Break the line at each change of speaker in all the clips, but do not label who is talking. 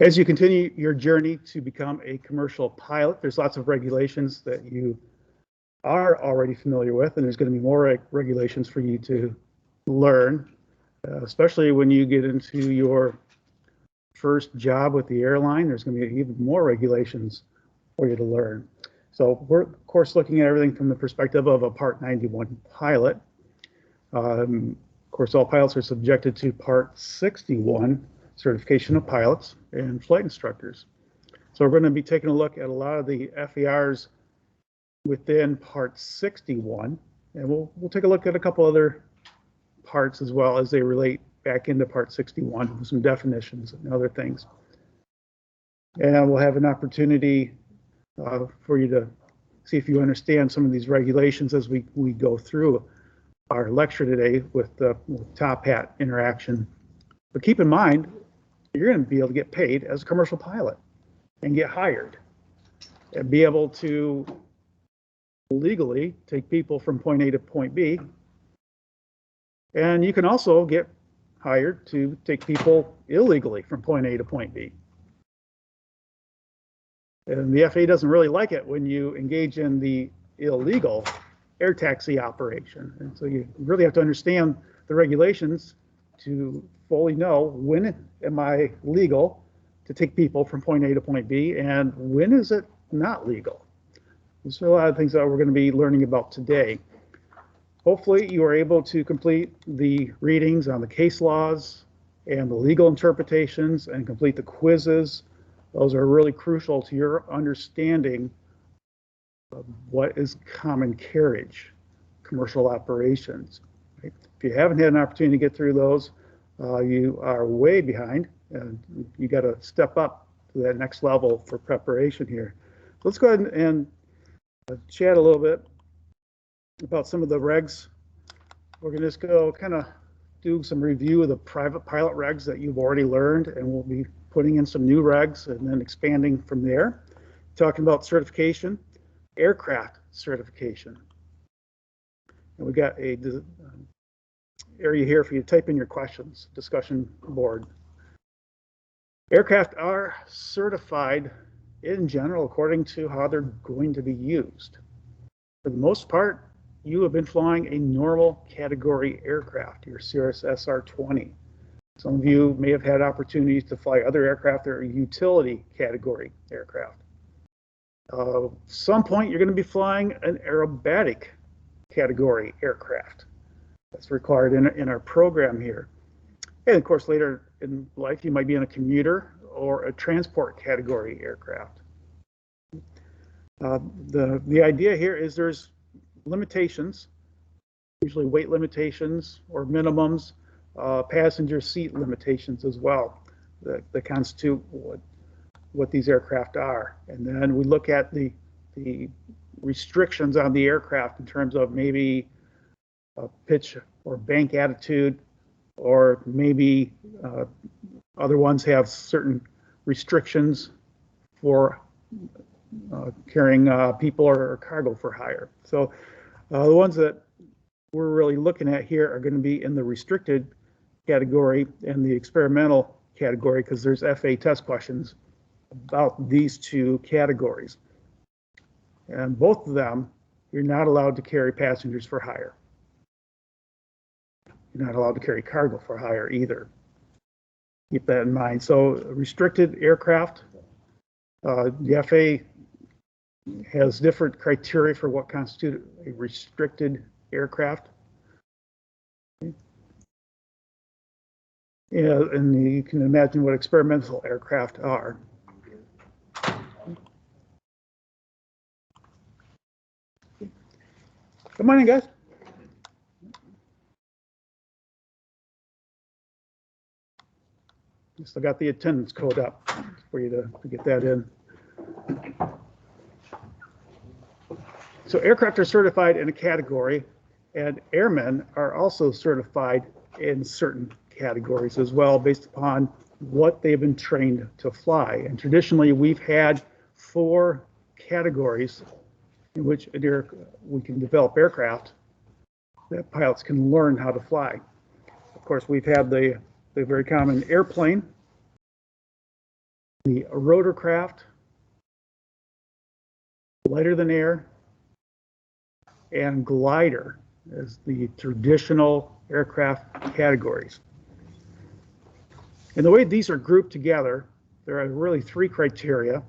As you continue your journey to become a commercial pilot, there's lots of regulations that you are already familiar with, and there's going to be more regulations for you to learn, especially when you get into your first job with the airline. There's going to be even more regulations for you to learn. So we're, of course, looking at everything from the perspective of a Part 91 pilot. Of course, all pilots are subjected to Part 61 certification of pilots and flight instructors. So we're going to be taking a look at a lot of the FARs within Part 61, and we'll take a look at a couple other parts as well as they relate back into Part 61 with some definitions and other things. And we'll have an opportunity for you to see if you understand some of these regulations as we go through our lecture today with Top Hat interaction. But keep in mind, you're going to be able to get paid as a commercial pilot and get hired and be able to legally take people from point A to point B. And you can also get hired to take people illegally from point A to point B. And the FAA doesn't really like it when you engage in the illegal air taxi operation. And so you really have to understand the regulations to fully know when am I legal to take people from point A to point B and when is it not legal. There's a lot of things that we're going to be learning about today. Hopefully you are able to complete the readings on the case laws and the legal interpretations and complete the quizzes. Those are really crucial to your understanding of what is common carriage, commercial operations. Right? If you haven't had an opportunity to get through those, you are way behind, and you got to step up to that next level for preparation here. Let's go ahead and chat a little bit about some of the regs. We're going to just go kind of do some review of the private pilot regs that you've already learned, and we'll be putting in some new regs and then expanding from there. Talking about certification, aircraft certification. And we got a area here for you to type in your questions, discussion board. Aircraft are certified in general according to how they're going to be used. For the most part, you have been flying a normal category aircraft, your Cirrus SR-20. Some of you may have had opportunities to fly other aircraft that are utility category aircraft. Some point you're going to be flying an aerobatic category aircraft. That's required in our program here. And of course, later in life, you might be in a commuter or a transport category aircraft. The idea here is there's limitations, usually weight limitations or minimums, passenger seat limitations as well that constitute what these aircraft are. And then we look at the restrictions on the aircraft in terms of maybe pitch or bank attitude, or maybe other ones have certain restrictions for carrying people or cargo for hire. So the ones that we're really looking at here are going to be in the restricted category and the experimental category, because there's FAA test questions about these two categories. And both of them, you're not allowed to carry passengers for hire. You're not allowed to carry cargo for hire either. Keep that in mind. So restricted aircraft, the FAA has different criteria for what constitutes a restricted aircraft. Yeah, and you can imagine what experimental aircraft are. Good morning, guys. Still got the attendance code up for you to get that in. So aircraft are certified in a category, and airmen are also certified in certain categories as well, based upon what they've been trained to fly. And traditionally, we've had 4 categories in which we can develop aircraft that pilots can learn how to fly. Of course, we've had the very common airplane, The rotorcraft, lighter than air, and glider as the traditional aircraft categories. And the way these are grouped together, there are really three criteria.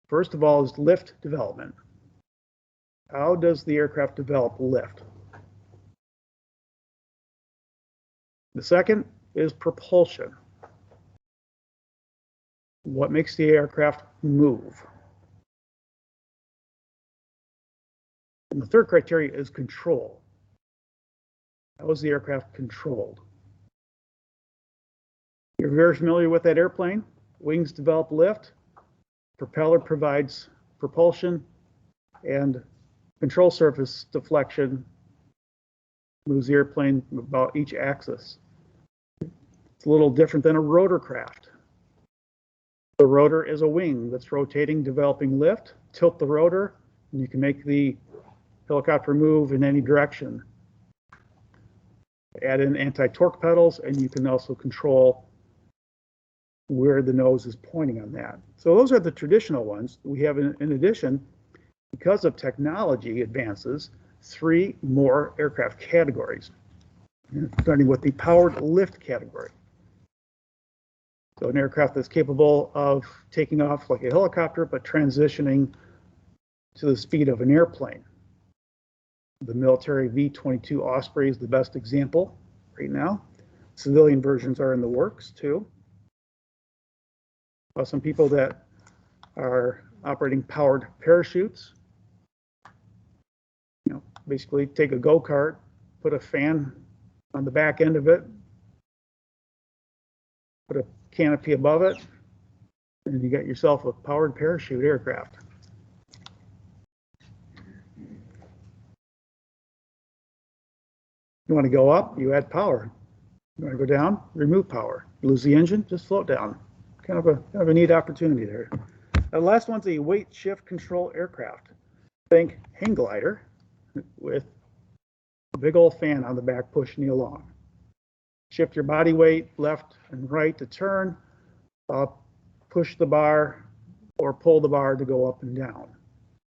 First of all is lift development. How does the aircraft develop lift? The second is propulsion. What makes the aircraft move? And the third criteria is control. How is the aircraft controlled? You're very familiar with that airplane. Wings develop lift, propeller provides propulsion, and control surface deflection moves the airplane about each axis. It's a little different than a rotorcraft. The rotor is a wing that's rotating, developing lift. Tilt the rotor, and you can make the helicopter move in any direction. Add in anti-torque pedals, and you can also control where the nose is pointing on that. So those are the traditional ones. We have, in addition, because of technology advances, 3 more aircraft categories, starting with the powered lift category. So an aircraft that's capable of taking off like a helicopter, but transitioning to the speed of an airplane. The military V-22 Osprey is the best example right now. Civilian versions are in the works too. Some people that are operating powered parachutes, basically take a go-kart, put a fan on the back end of it, put a canopy above it, and you got yourself a powered parachute aircraft. You want to go up, you add power. You want to go down, remove power. You lose the engine, just float down. Kind of a neat opportunity there. The last one's a weight shift control aircraft. Think hang glider with a big old fan on the back pushing you along. Shift your body weight left and right to turn, push the bar or pull the bar to go up and down.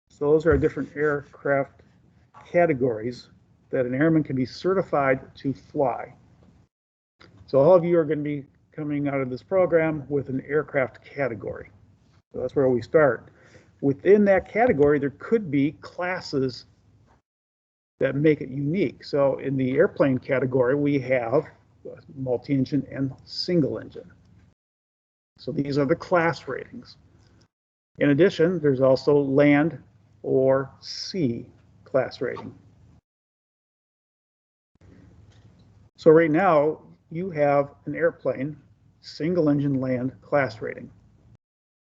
So those are different aircraft categories that an airman can be certified to fly. So all of you are going to be coming out of this program with an aircraft category. So that's where we start. Within that category, there could be classes that make it unique. So in the airplane category, we have multi-engine and single engine. So these are the class ratings. In addition, there's also land or sea class rating. So right now, you have an airplane, single engine land class rating.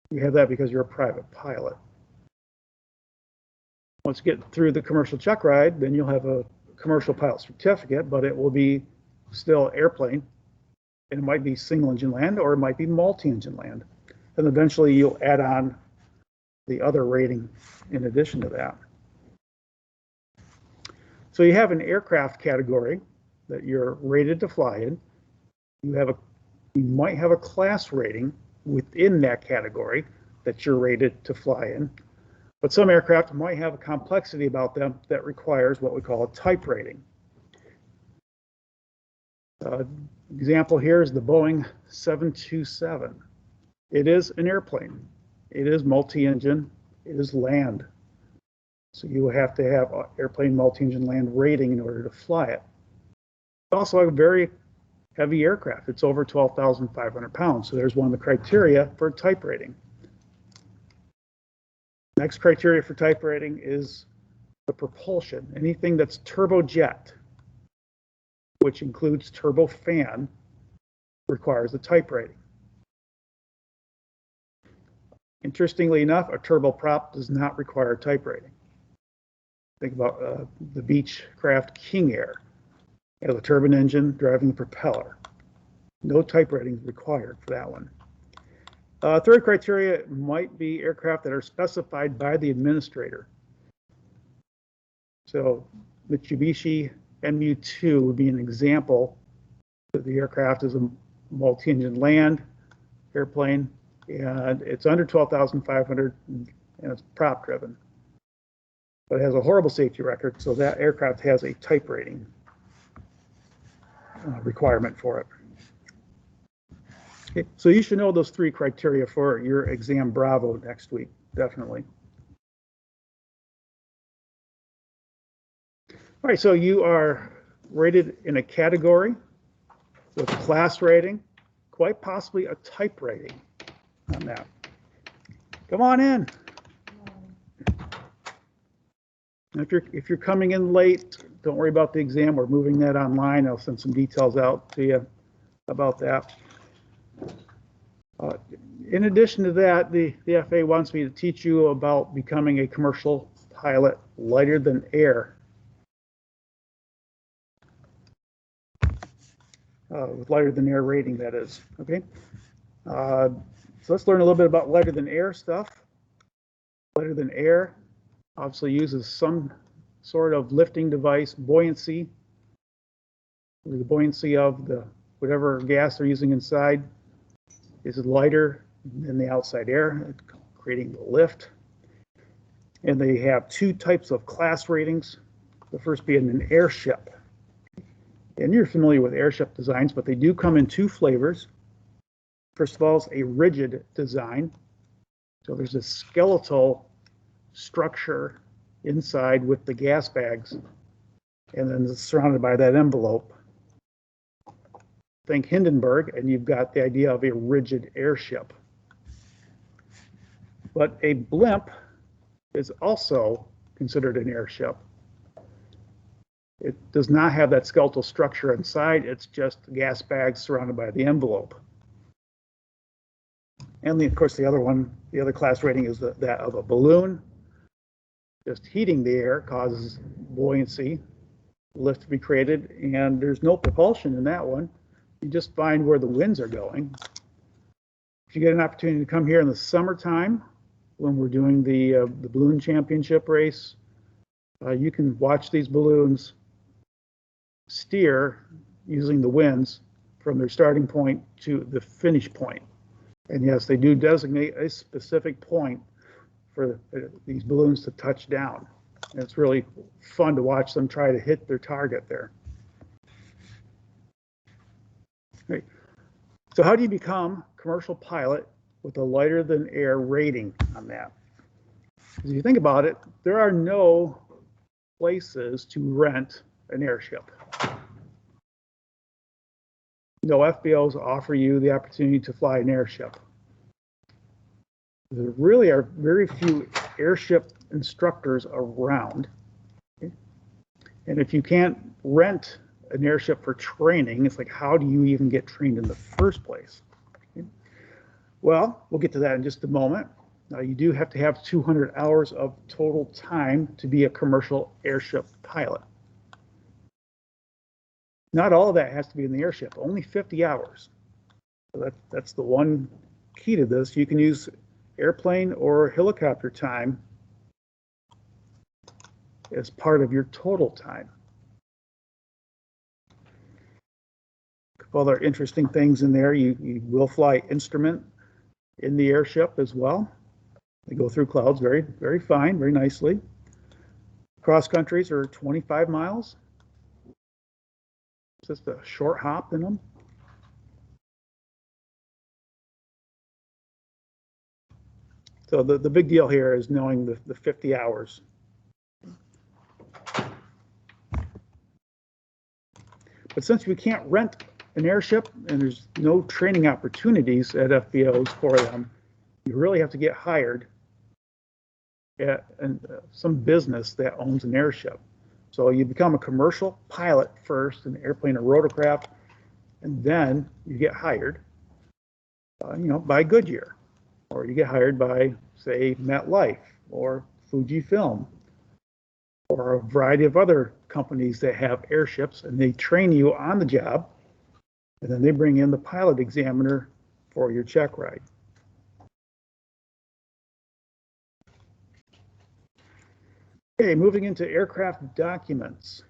You have that because you're a private pilot. Once you get through the commercial check ride, then you'll have a commercial pilot certificate, but it will be still airplane. And it might be single engine land or it might be multi-engine land. And eventually you'll add on the other rating in addition to that. So you have an aircraft category that you're rated to fly in. You might have a class rating within that category that you're rated to fly in. But some aircraft might have a complexity about them that requires what we call a type rating. Example here is the Boeing 727. It is an airplane. It is multi-engine. It is land. So you have to have an airplane multi-engine land rating in order to fly it. It's also a very heavy aircraft. It's over 12,500 pounds. So there's one of the criteria for type rating. Next criteria for type rating is the propulsion. Anything that's turbojet, which includes turbofan, requires a type rating. Interestingly enough, a turboprop does not require a type rating. Think about the Beechcraft King Air. It has a turbine engine driving the propeller. No type rating is required for that one. Third criteria might be aircraft that are specified by the administrator. So Mitsubishi MU2 would be an example that the aircraft is a multi-engine land airplane, and it's under 12,500, and it's prop driven. But it has a horrible safety record, so that aircraft has a type rating requirement for it. Okay, so you should know those 3 criteria for your exam Bravo next week, definitely. All right, so you are rated in a category with class rating, quite possibly a type rating on that. Come on in. If you're coming in late, don't worry about the exam. We're moving that online. I'll send some details out to you about that. In addition to that, the FAA wants me to teach you about becoming a commercial pilot lighter than air. With lighter than air rating, that is. Okay. So let's learn a little bit about lighter than air stuff. Lighter than air obviously uses some sort of lifting device, buoyancy, or the buoyancy of the whatever gas they're using inside is lighter than the outside air, creating the lift. And they have 2 types of class ratings. The first being an airship. And you're familiar with airship designs, but they do come in 2 flavors. First of all, it's a rigid design. So there's a skeletal structure inside with the gas bags, and then it's surrounded by that envelope. Think Hindenburg, and you've got the idea of a rigid airship. But a blimp is also considered an airship. It does not have that skeletal structure inside. It's just gas bags surrounded by the envelope. And of course, the other class rating is that of a balloon. Just heating the air causes buoyancy, lift to be created, and there's no propulsion in that one. You just find where the winds are going. If you get an opportunity to come here in the summertime, when we're doing the balloon championship race, you can watch these balloons steer using the winds from their starting point to the finish point. And yes, they do designate a specific point for these balloons to touch down. And it's really fun to watch them try to hit their target there. Great. So how do you become a commercial pilot with a lighter than air rating on that? If you think about it, there are no places to rent an airship. No FBOs offer you the opportunity to fly an airship. There really are very few airship instructors around. Okay? And if you can't rent an airship for training, it's like, how do you even get trained in the first place? Okay? Well, we'll get to that in just a moment. You do have to have 200 hours of total time to be a commercial airship pilot. Not all of that has to be in the airship, only 50 hours. So that's the one key to this. You can use airplane or helicopter time as part of your total time. A couple other interesting things in there. You will fly instrument in the airship as well. They go through clouds very, very fine, very nicely. Cross countries are 25 miles. Just a short hop in them. So the big deal here is knowing the 50 hours. But since we can't rent an airship and there's no training opportunities at FBOs for them, you really have to get hired at some business that owns an airship. So you become a commercial pilot first, an airplane or rotorcraft, and then you get hired, by Goodyear, or you get hired by, say, MetLife or Fujifilm, or a variety of other companies that have airships, and they train you on the job, and then they bring in the pilot examiner for your check ride. Okay, moving into aircraft documents.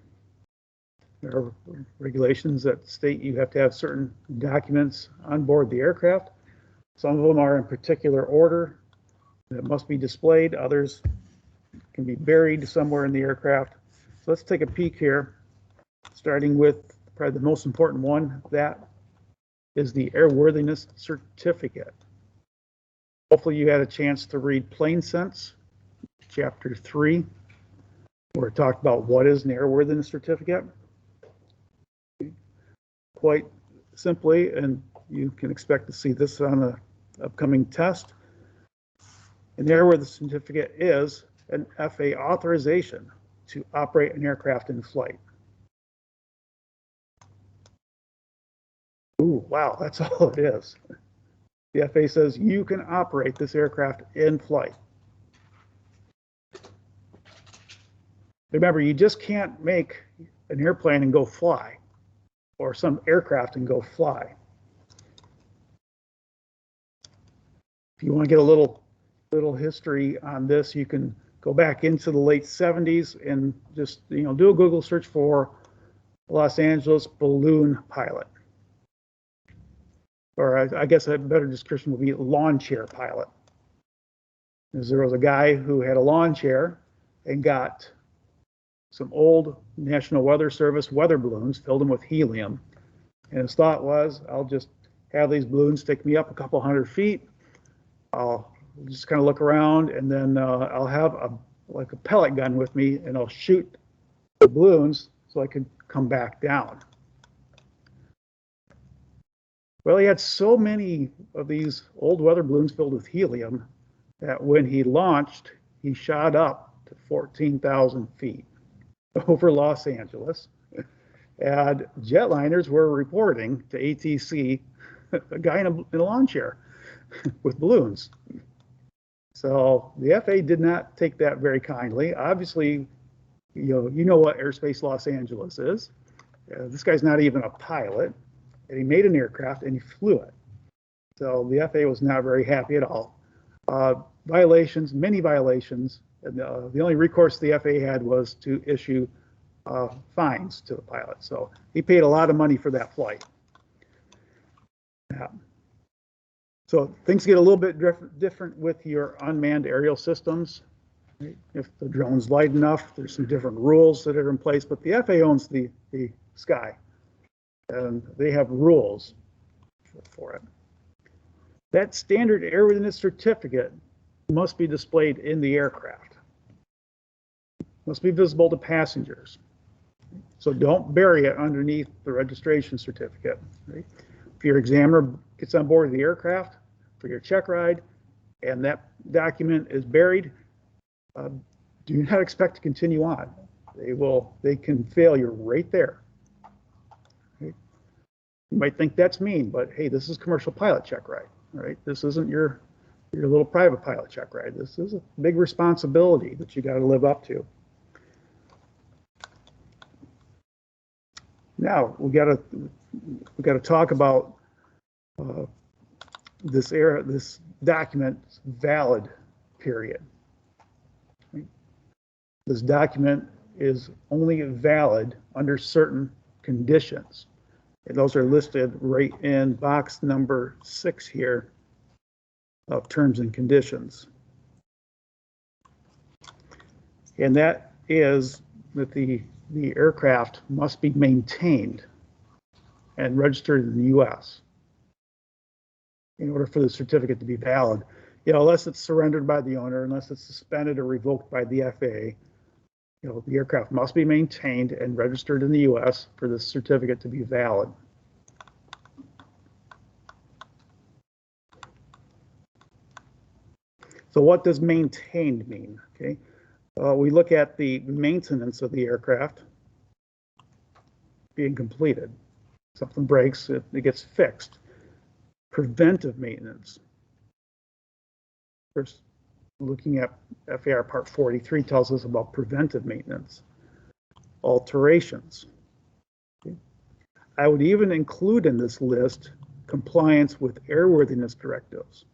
There are regulations that state you have to have certain documents on board the aircraft. Some of them are in particular order that must be displayed. Others can be buried somewhere in the aircraft. So let's take a peek here, starting with probably the most important one. That is the airworthiness certificate. Hopefully you had a chance to read Plane Sense, Chapter 3, where it talked about what is an airworthiness certificate. Quite simply, and you can expect to see this on the upcoming test, an airworthiness certificate is an FAA authorization to operate an aircraft in flight. Ooh, wow, that's all it is. The FAA says you can operate this aircraft in flight. Remember, you just can't make an airplane and go fly, or some aircraft and go fly. If you want to get a little history on this, you can go back into the late 70s and just do a Google search for Los Angeles balloon pilot. Or I guess a better description would be lawn chair pilot. Because there was a guy who had a lawn chair and got some old National Weather Service weather balloons, filled them with helium. And his thought was, I'll just have these balloons take me up a couple hundred feet. I'll just kind of look around, and then I'll have like a pellet gun with me, and I'll shoot the balloons so I could come back down. Well, he had so many of these old weather balloons filled with helium that when he launched, he shot up to 14,000 feet over Los Angeles. And jetliners were reporting to ATC a guy in a lawn chair with balloons. So the FAA did not take that very kindly. Obviously, you know what Airspace Los Angeles is. This guy's not even a pilot, and he made an aircraft and he flew it. So the FAA was not very happy at all. Violations, many violations, and the only recourse the FAA had was to issue fines to the pilot. So he paid a lot of money for that flight. Yeah. So things get a little bit different with your unmanned aerial systems. If the drone's light enough, there's some different rules that are in place, but the FAA owns the sky, and they have rules for it. That standard airworthiness certificate must be displayed in the aircraft. Must be visible to passengers. So don't bury it underneath the registration certificate. Right? If your examiner gets on board the aircraft for your check ride and that document is buried, do not expect to continue on. They can fail you right there. Right? You might think that's mean, but hey, this is commercial pilot check ride. Right? This isn't your little private pilot check ride. This is a big responsibility that you got to live up to. Now we got to talk about this document's valid period. Right? This document is only valid under certain conditions. And those are listed right in box number 6 here of terms and conditions. And that is that the aircraft must be maintained and registered in the U.S. in order for the certificate to be valid. Unless it's surrendered by the owner, unless it's suspended or revoked by the FAA, the aircraft must be maintained and registered in the U.S. for the certificate to be valid. So what does maintained mean? Okay, we look at the maintenance of the aircraft being completed. Something breaks, it gets fixed. Preventive maintenance. First, looking at FAR Part 43 tells us about preventive maintenance. Alterations. Okay. I would even include in this list compliance with airworthiness directives.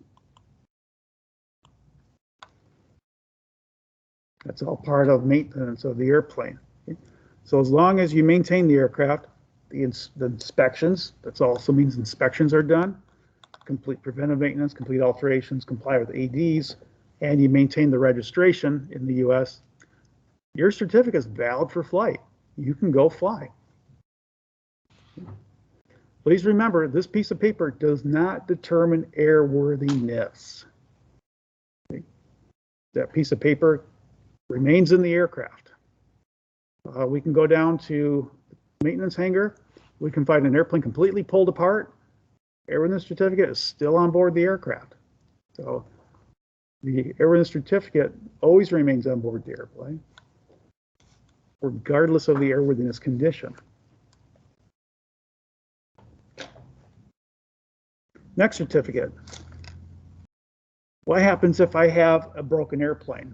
That's all part of maintenance of the airplane. Okay. So as long as you maintain the aircraft, the inspections, that also means inspections are done. complete preventive maintenance, complete alterations, comply with ADs, and you maintain the registration in the US, your certificate is valid for flight. You can go fly. Please remember, this piece of paper does not determine airworthiness. That piece of paper remains in the aircraft. We can go down to the maintenance hangar. We can find an airplane completely pulled apart. Airworthiness certificate is still on board the aircraft. So the airworthiness certificate always remains on board the airplane, regardless of the airworthiness condition. Next certificate. What happens if I have a broken airplane?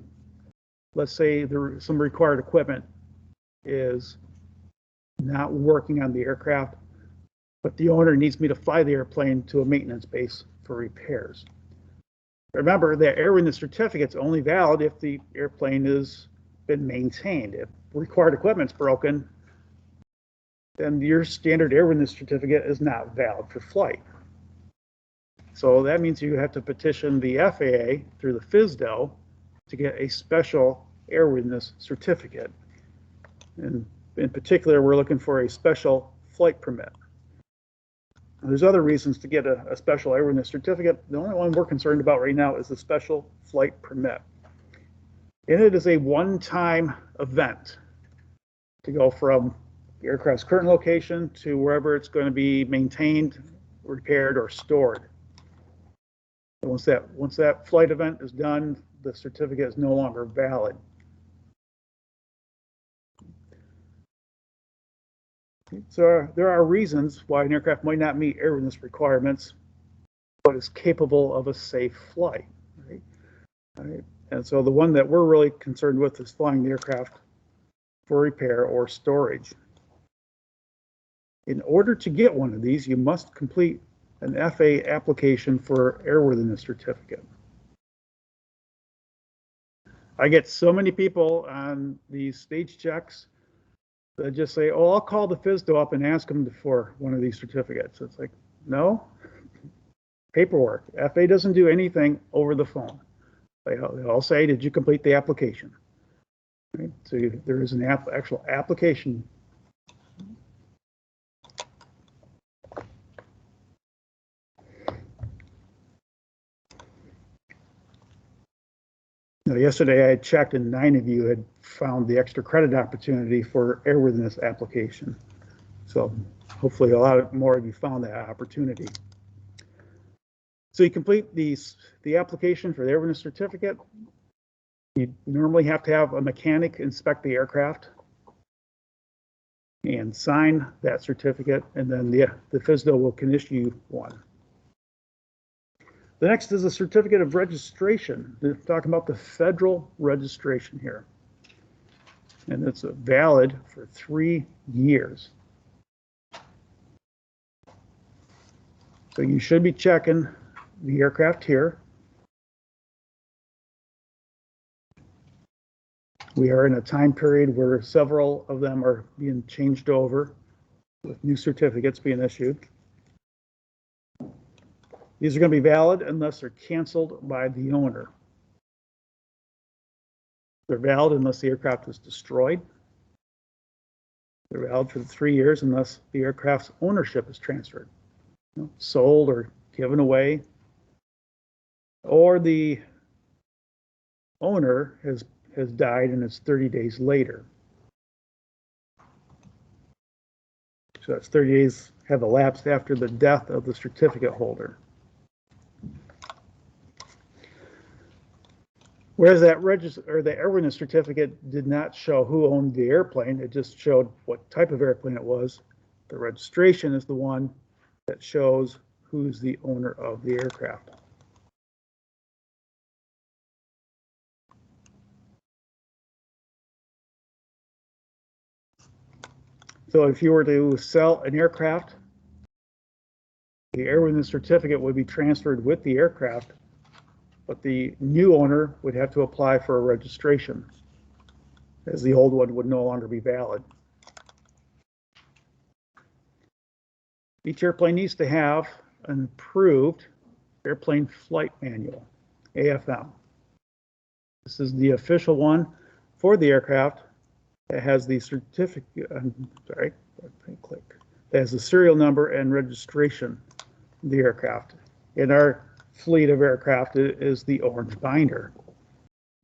Let's say some required equipment is not working on the aircraft, but the owner needs me to fly the airplane to a maintenance base for repairs. Remember that airworthiness certificate's only valid if the airplane has been maintained. If required equipment's broken, then your standard airworthiness certificate is not valid for flight. So that means you have to petition the FAA through the FSDO to get a special airworthiness certificate. And in particular, we're looking for a special flight permit. There's other reasons to get a special airworthiness certificate. The only one we're concerned about right now is the special flight permit. And it is a one-time event to go from the aircraft's current location to wherever it's going to be maintained, repaired, or stored. And once that flight event is done, the certificate is no longer valid. So there are reasons why an aircraft might not meet airworthiness requirements, but is capable of a safe flight. Right? And so the one that we're really concerned with is flying the aircraft for repair or storage. In order to get one of these, you must complete an FAA application for airworthiness certificate. I get so many people on these stage checks that just say, oh, I'll call the FSDO up and ask them for one of these certificates. It's like, no, paperwork. FAA doesn't do anything over the phone. They all say, did you complete the application? Right? So there is an actual application. Now, yesterday I checked and 9 of you had found the extra credit opportunity for airworthiness application. So hopefully a lot more of you found that opportunity. So you complete the application for the airworthiness certificate. You normally have to have a mechanic inspect the aircraft and sign that certificate, and then the FSDO can issue you one. The next is a certificate of registration. We're talking about the federal registration here. And it's valid for 3 years. So you should be checking the aircraft here. We are in a time period where several of them are being changed over with new certificates being issued. These are going to be valid unless they're canceled by the owner. They're valid unless the aircraft is destroyed. They're valid for the 3 years unless the aircraft's ownership is transferred, sold or given away, or the owner has died and it's 30 days later. So that's 30 days have elapsed after the death of the certificate holder. Whereas the airworthiness certificate did not show who owned the airplane, it just showed what type of airplane it was. The registration is the one that shows who's the owner of the aircraft. So if you were to sell an aircraft, the airworthiness certificate would be transferred with the aircraft, but the new owner would have to apply for a registration, as the old one would no longer be valid. Each airplane needs to have an approved Airplane Flight Manual, AFM. This is the official one for the aircraft. It has the certificate, click. It has the serial number and registration of the aircraft. In our fleet of aircraft, it is the orange binder.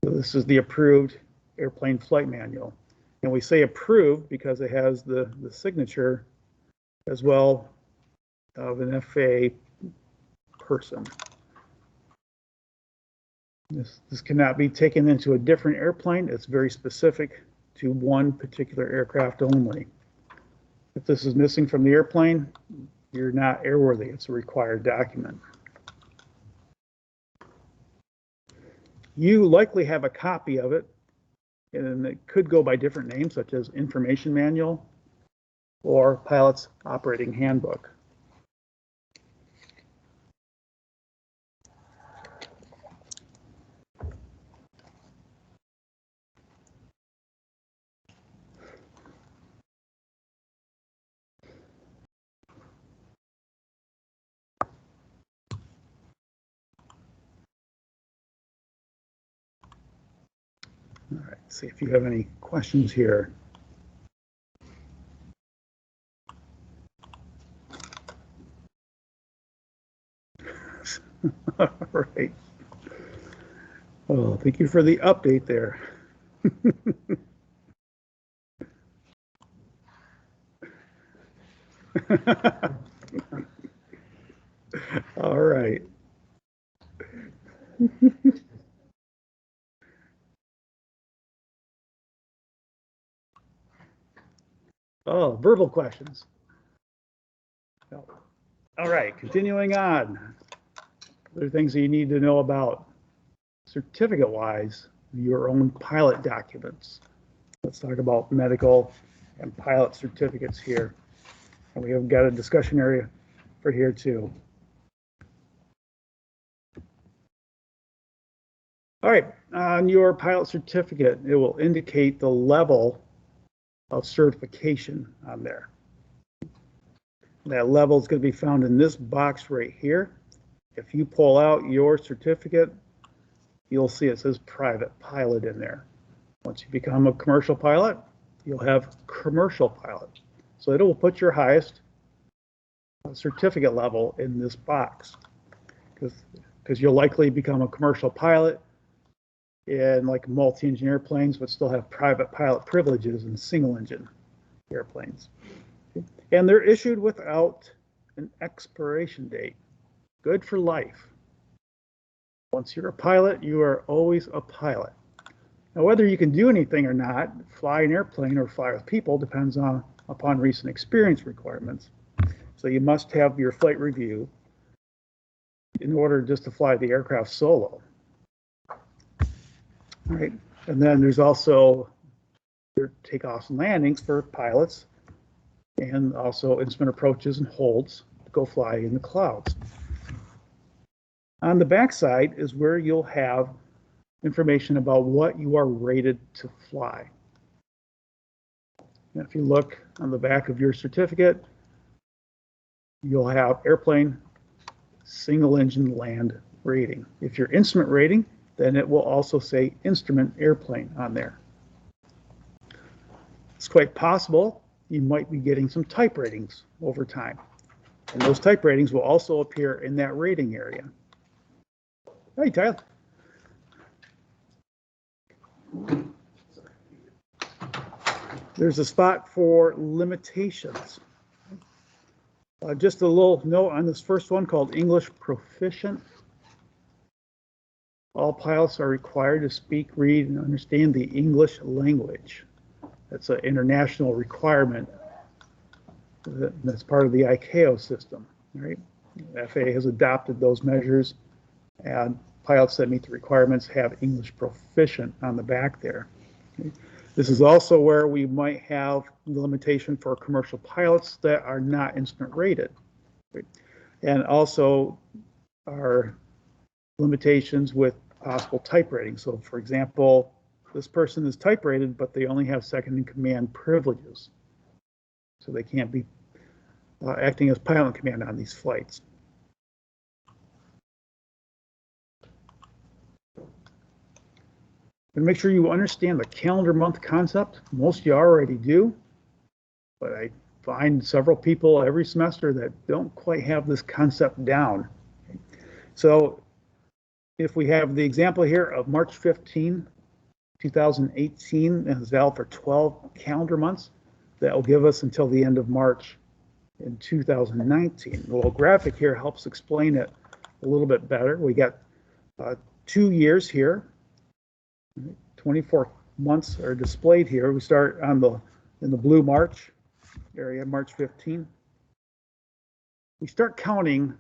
So this is the approved Airplane Flight Manual. And we say approved because it has the signature as well of an FAA person. This cannot be taken into a different airplane. It's very specific to one particular aircraft only. If this is missing from the airplane, you're not airworthy. It's a required document. You likely have a copy of it, and it could go by different names, such as Information Manual or Pilot's Operating Handbook. All right, see if you have any questions here. All right. Well, thank you for the update there. All right. Oh, verbal questions. No. All right, continuing on. Other things that you need to know about certificate-wise, your own pilot documents. Let's talk about medical and pilot certificates here. And we have got a discussion area for here too. All right, on your pilot certificate, it will indicate the level of certification on there. That level is going to be found in this box right here. If you pull out your certificate, you'll see it says private pilot in there. Once you become a commercial pilot, you'll have commercial pilot. So it will put your highest certificate level in this box, because you'll likely become a commercial pilot in like multi-engine airplanes, but still have private pilot privileges in single engine airplanes. And they're issued without an expiration date. Good for life. Once you're a pilot, you are always a pilot. Now, whether you can do anything or not, fly an airplane or fly with people depends upon recent experience requirements. So you must have your flight review in order just to fly the aircraft solo. All right, and then there's also your takeoffs and landings for pilots, and also instrument approaches and holds to go fly in the clouds. On the back side is where you'll have information about what you are rated to fly. And if you look on the back of your certificate, you'll have airplane single engine land rating. If you're instrument rating, then it will also say instrument airplane on there. It's quite possible you might be getting some type ratings over time. And those type ratings will also appear in that rating area. Hey, Tyler. There's a spot for limitations. Just a little note on this first one called English Proficient. All pilots are required to speak, read, and understand the English language. That's an international requirement. That's part of the ICAO system, right? The FAA has adopted those measures, and pilots that meet the requirements have English Proficient on the back there. Okay. This is also where we might have the limitation for commercial pilots that are not instrument rated. Right? And also our limitations with possible type rating. So for example, this person is type rated, but they only have second in command privileges. So they can't be acting as pilot in command on these flights. And make sure you understand the calendar month concept. Most of you already do, but I find several people every semester that don't quite have this concept down. So if we have the example here of March 15, 2018, and it's valid for 12 calendar months, that will give us until the end of March in 2019. The little graphic here helps explain it a little bit better. We got 2 years here. 24 months are displayed here. We start on in the blue March area, March 15. We start counting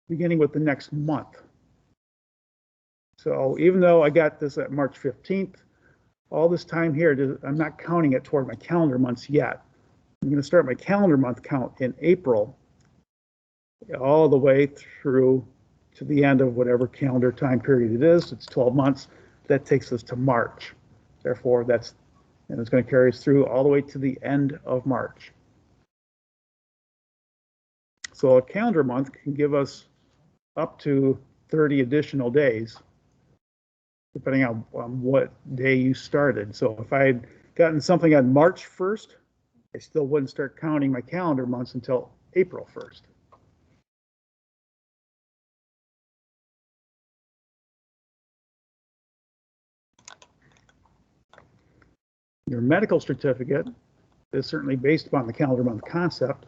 beginning with the next month. So even though I got this at March 15th, all this time here, I'm not counting it toward my calendar months yet. I'm going to start my calendar month count in April, all the way through to the end of whatever calendar time period it is. It's 12 months. That takes us to March. Therefore, it's going to carry us through all the way to the end of March. So a calendar month can give us up to 30 additional days, depending on what day you started. So if I had gotten something on March 1st, I still wouldn't start counting my calendar months until April 1st. Your medical certificate is certainly based upon the calendar month concept,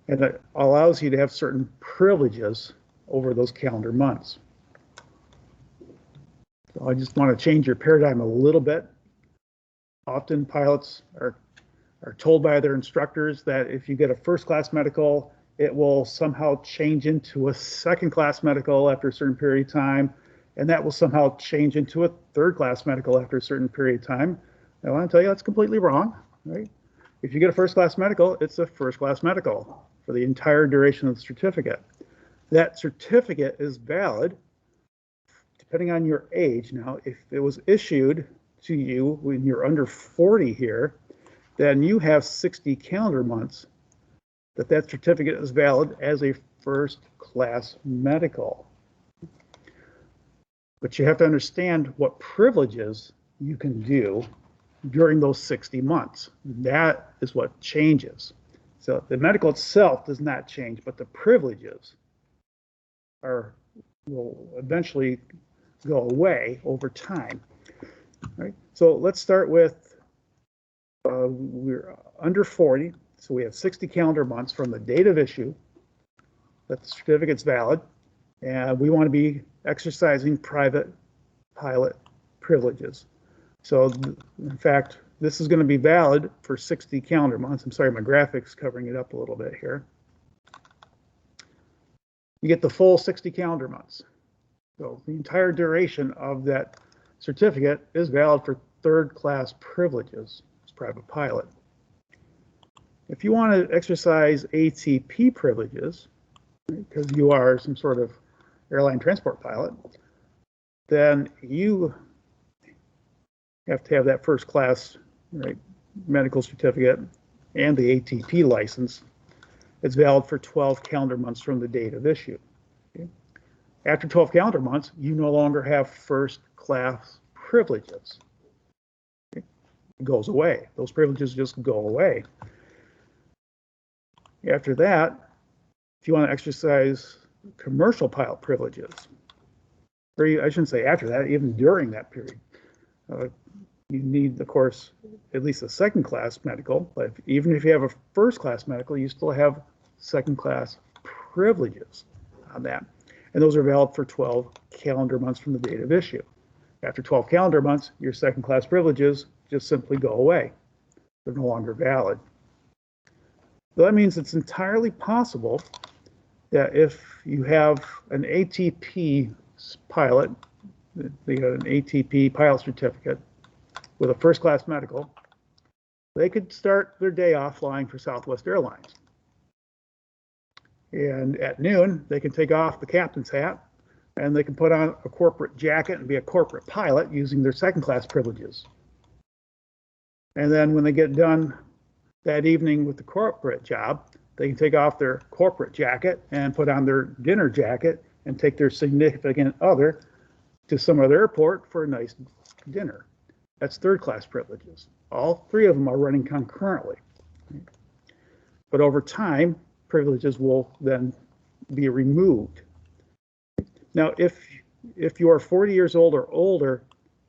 and it allows you to have certain privileges over those calendar months. So I just want to change your paradigm a little bit. Often pilots are told by their instructors that if you get a first-class medical, it will somehow change into a second-class medical after a certain period of time, and that will somehow change into a third-class medical after a certain period of time. I want to tell you that's completely wrong, right? If you get a first-class medical, it's a first-class medical for the entire duration of the certificate. That certificate is valid depending on your age. Now, if it was issued to you when you're under 40 here, then you have 60 calendar months that certificate is valid as a first-class medical. But you have to understand what privileges you can do during those 60 months. That is what changes. So the medical itself does not change, but the privileges will eventually go away over time. Right? So let's start with we're under 40, so we have 60 calendar months from the date of issue that the certificate's valid, and we want to be exercising private pilot privileges. So in fact, this is going to be valid for 60 calendar months. I'm sorry, my graphic's covering it up a little bit here. You get the full 60 calendar months. So the entire duration of that certificate is valid for third-class privileges as private pilot. If you want to exercise ATP privileges, because you are some sort of airline transport pilot, then you have to have that first class medical certificate and the ATP license. It's valid for 12 calendar months from the date of issue. Okay? After 12 calendar months, you no longer have first class privileges. Okay? It goes away. Those privileges just go away. After that, if you want to exercise commercial pilot privileges, or I shouldn't say after that, even during that period, you need, of course, at least a second-class medical, but even if you have a first-class medical, you still have second-class privileges on that. And those are valid for 12 calendar months from the date of issue. After 12 calendar months, your second-class privileges just simply go away. They're no longer valid. So that means it's entirely possible that if you have an ATP pilot, they got an ATP pilot certificate with a first-class medical, they could start their day off flying for Southwest Airlines. And at noon, they can take off the captain's hat and they can put on a corporate jacket and be a corporate pilot using their second-class privileges. And then when they get done that evening with the corporate job, they can take off their corporate jacket and put on their dinner jacket and take their significant other to some other airport for a nice dinner. That's third-class privileges. All three of them are running concurrently. But over time, privileges will then be removed. Now, if you are 40 years old or older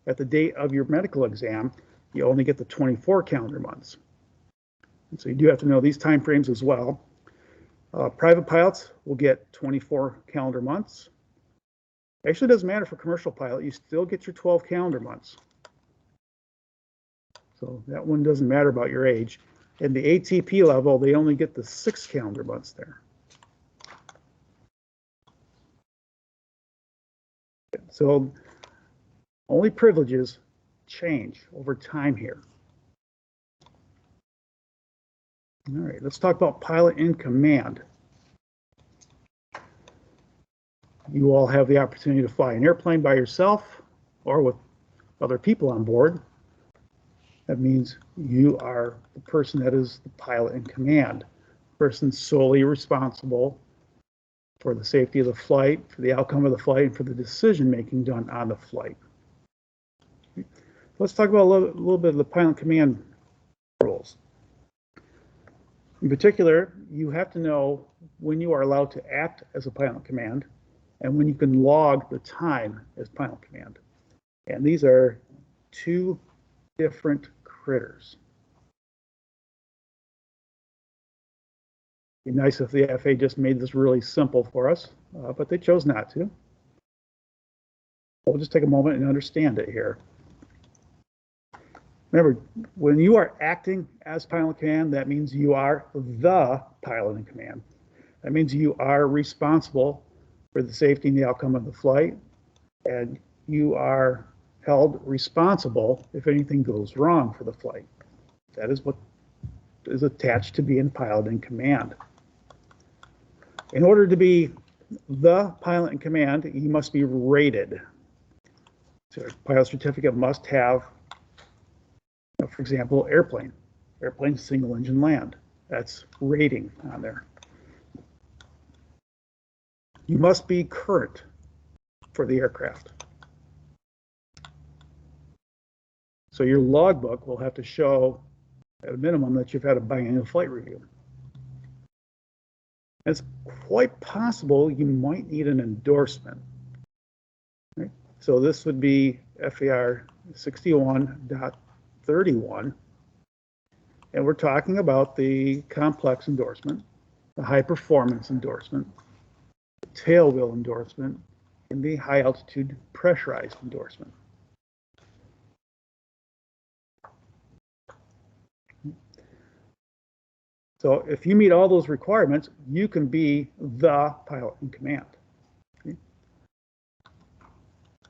at the date of your medical exam, you only get the 24 calendar months. And so you do have to know these time frames as well. Private pilots will get 24 calendar months. Actually, it doesn't matter for commercial pilot. You still get your 12 calendar months. So that one doesn't matter about your age. And the ATP level, they only get the 6 calendar months there. So only privileges change over time here. All right, let's talk about pilot in command. You all have the opportunity to fly an airplane by yourself or with other people on board. That means you are the person that is the pilot in command, the person solely responsible for the safety of the flight, for the outcome of the flight, and for the decision-making done on the flight. Let's talk about a little bit of the pilot command rules. In particular, you have to know when you are allowed to act as a pilot command and when you can log the time as pilot command. And these are two different critters. It'd be nice if the FAA just made this really simple for us, but they chose not to. We'll just take a moment and understand it here. Remember, when you are acting as pilot in command, that means you are the pilot in command. That means you are responsible for the safety and the outcome of the flight, and you are held responsible if anything goes wrong for the flight. That is what is attached to being pilot in command. In order to be the pilot in command, you must be rated. So a pilot certificate must have, for example, airplane single engine land. That's rating on there. You must be current for the aircraft. So your logbook will have to show at a minimum that you've had a biannual flight review. It's quite possible you might need an endorsement. Right? So this would be FAR 61.31, and we're talking about the complex endorsement, the high performance endorsement, the tail wheel endorsement, and the high altitude pressurized endorsement. So if you meet all those requirements, you can be the pilot in command. Okay.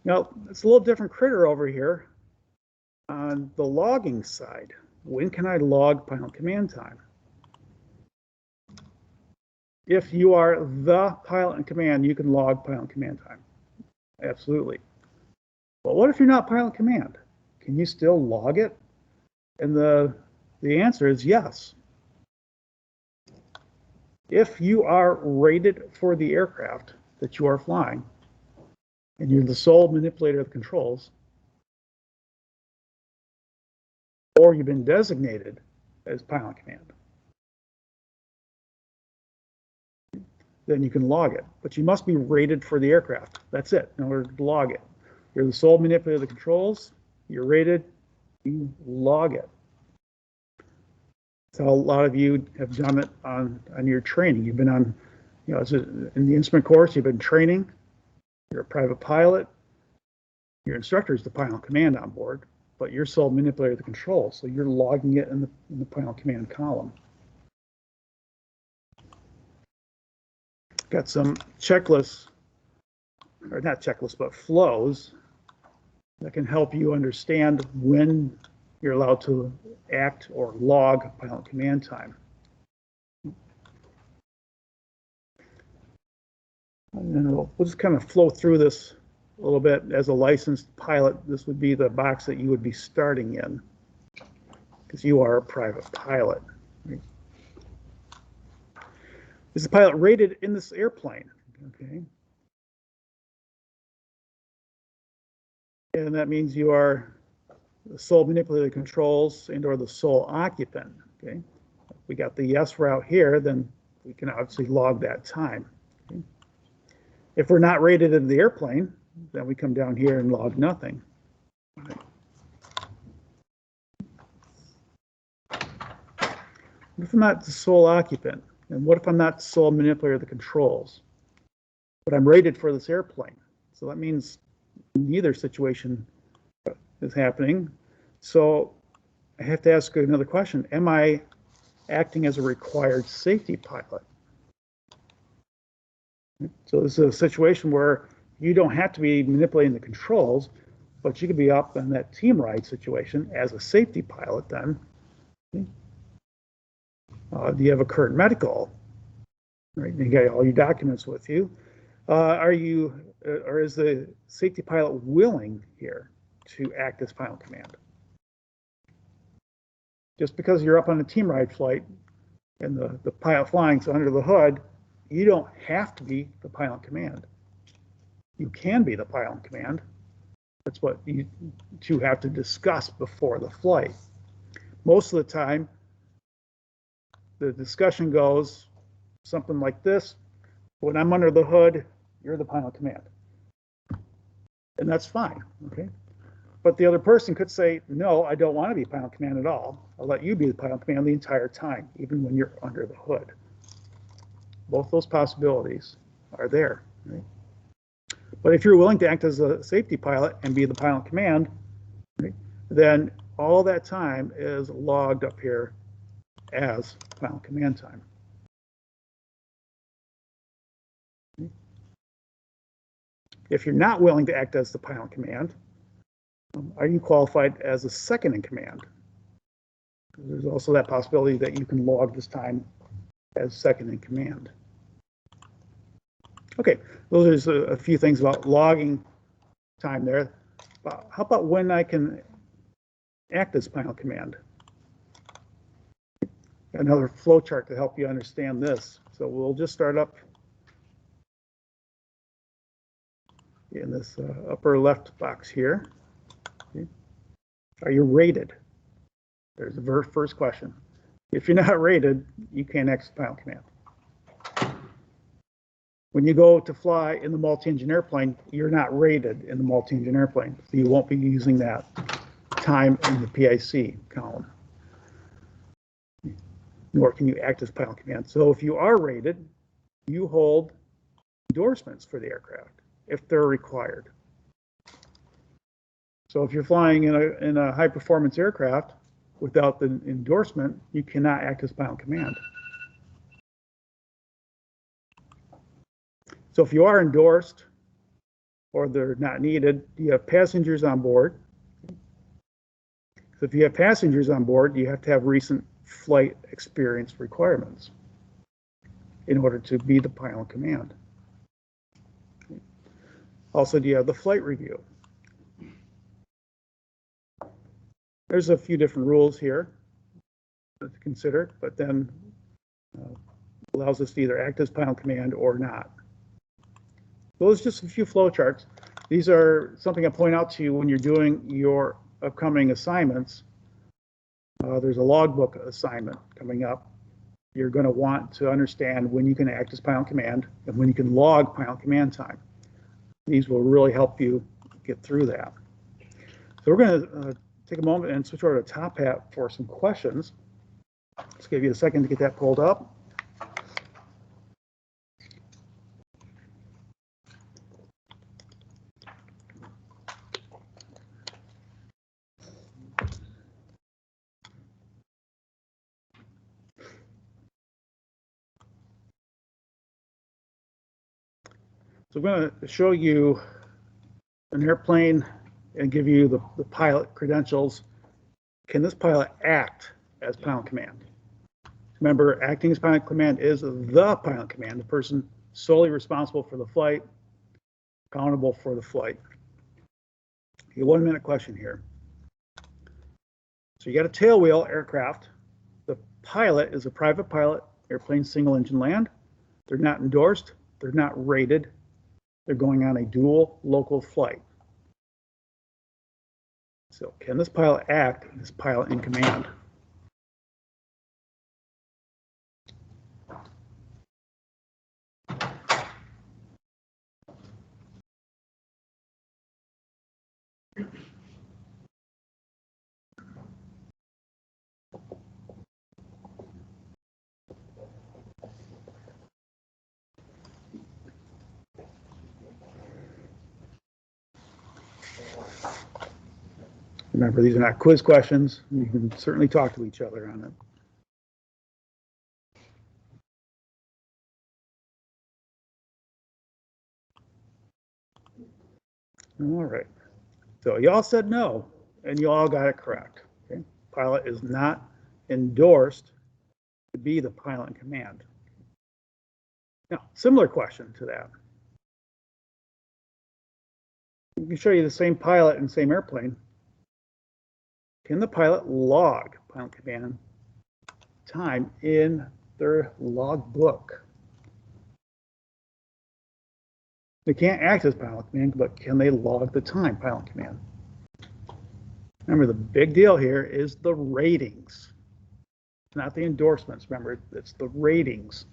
Now, it's a little different critter over here on the logging side. When can I log pilot command time? If you are the pilot in command, you can log pilot command time. Absolutely. But what if you're not pilot command? Can you still log it? And the answer is yes. If you are rated for the aircraft that you are flying, and you're the sole manipulator of the controls, or you've been designated as pilot command, then you can log it. But you must be rated for the aircraft. That's it, in order to log it. You're the sole manipulator of the controls, you're rated, you log it. So a lot of you have done it on your training. You've been on, in the instrument course, you've been training. You're a private pilot. Your instructor is the pilot command on board, but you're sole manipulator of the control, so you're logging it in the pilot command column. Got some checklists, or not checklists, but flows that can help you understand when you're allowed to act or log pilot command time. And then we'll just kind of flow through this a little bit. As a licensed pilot, this would be the box that you would be starting in, because you are a private pilot. Right? Is the pilot rated in this airplane? Okay. and that means you are the sole manipulator of the controls and or the sole occupant. Okay, if we got the yes route here, then we can obviously log that time. Okay? If we're not rated in the airplane, then we come down here and log nothing. Right. What if I'm not the sole occupant? And what if I'm not the sole manipulator of the controls? But I'm rated for this airplane. So that means neither situation is happening. So I have to ask another question. Am I acting as a required safety pilot? So this is a situation where you don't have to be manipulating the controls, but you could be up in that team ride situation as a safety pilot then. Do you have a current medical? Right, you got all your documents with you. Or is the safety pilot willing here to act as pilot command? Just because you're up on a team ride flight and the pilot flying so under the hood, you don't have to be the pilot command. You can be the pilot command. That's what you two have to discuss before the flight. Most of the time, the discussion goes something like this: when I'm under the hood, you're the pilot command. And that's fine, okay? But the other person could say, no, I don't want to be pilot command at all. I'll let you be the pilot command the entire time, even when you're under the hood. Both those possibilities are there, right? But if you're willing to act as a safety pilot and be the pilot command, right, then all that time is logged up here as pilot command time. If you're not willing to act as the pilot command, are you qualified as a second in command? There's also that possibility that you can log this time as second in command. Okay, those are a few things about logging time there. How about when I can act as pilot command? Another flow chart to help you understand this. So we'll just start up in this upper left box here. Okay. Are you rated? There's the first question. If you're not rated, you can't act as pilot command. When you go to fly in the multi-engine airplane, you're not rated in the multi-engine airplane, so you won't be using that time in the PIC column, nor can you act as pilot command. So if you are rated, you hold endorsements for the aircraft if they're required. So if you're flying in a high-performance aircraft without the endorsement, you cannot act as pilot command. So if you are endorsed or they're not needed, you have passengers on board. So if you have passengers on board, you have to have recent flight experience requirements in order to be the pilot command. Also, do you have the flight review? There's a few different rules here to consider, but then allows us to either act as pilot command or not. Those are just a few flow charts. These are something I point out to you when you're doing your upcoming assignments. There's a logbook assignment coming up. You're going to want to understand when you can act as pilot command and when you can log pilot command time. These will really help you get through that. So we're going to take a moment and switch over to Top Hat for some questions. Let's give you a second to get that pulled up. So I'm going to show you an airplane and give you the pilot credentials. Can this pilot act as pilot command? Remember, acting as pilot command is the pilot command, the person solely responsible for the flight, accountable for the flight. A 1-minute question here. So you got a tailwheel aircraft. The pilot is a private pilot, airplane single engine land. They're not endorsed. They're not rated. They're going on a dual local flight. So can this pilot act as pilot in command? Remember, these are not quiz questions. You can certainly talk to each other on it. All right. So you all said no, and you all got it correct. Okay? Pilot is not endorsed to be the pilot in command. Now, similar question to that. We can show you the same pilot and same airplane. Can the pilot log pilot command time in their log book? They can't act as pilot command, but can they log the time pilot command? Remember, the big deal here is the ratings, not the endorsements. Remember, it's the ratings.